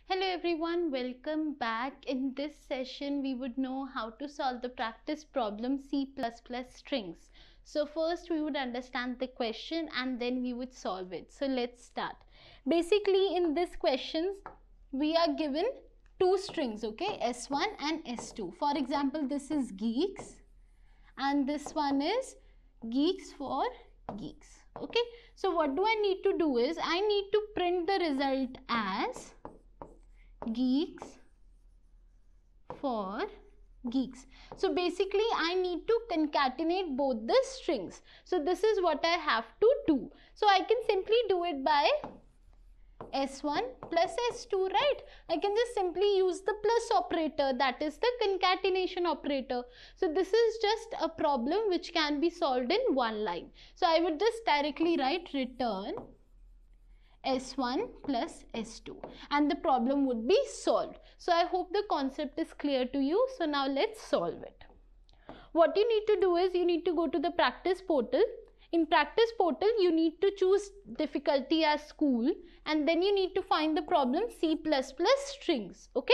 Hello everyone, welcome back. In this session, we would know how to solve the practice problem C++ strings. So first we would understand the question and then we would solve it. So let's start. Basically in this questions, we are given two strings, okay, S1 and S2. For example, this is Geeks and this one is Geeks for Geeks. Okay, so what do I need to do is I need to print the result as Geeks for Geeks. So basically I need to concatenate both the strings. So this is what I have to do. So I can simply do it by S1 plus S2, right? I can just simply use the plus operator, that is the concatenation operator. So this is just a problem which can be solved in one line. So I would just directly write return S1 plus S2 and the problem would be solved. So I hope the concept is clear to you. So now let's solve it. What you need to do is you need to go to the practice portal. In practice portal, you need to choose difficulty as school and then you need to find the problem C++ strings. Okay.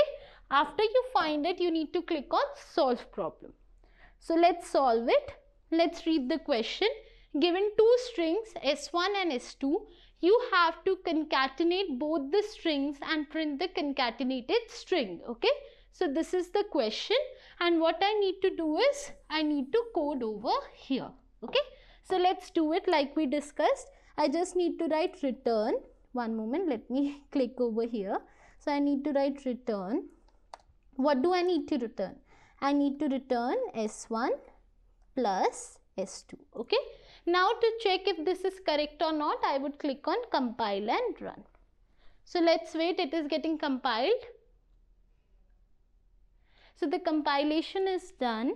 After you find it, you need to click on solve problem. So let's solve it. Let's read the question. Given two strings S1 and S2, you have to concatenate both the strings and print the concatenated string. Okay. So this is the question and what I need to do is I need to code over here. Okay. So let's do it like we discussed. I just need to write return. One moment, let me click over here. So I need to write return. What do I need to return? I need to return S1 plus S2. Okay. Now to check if this is correct or not, I would click on compile and run. So let's wait, it is getting compiled. So the compilation is done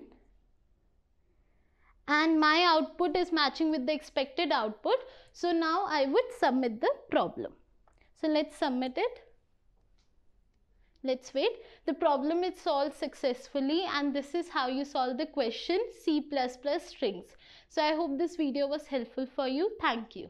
and my output is matching with the expected output. So now I would submit the problem. So let's submit it. Let's wait. The problem is solved successfully and this is how you solve the question C++ strings. So I hope this video was helpful for you. Thank you.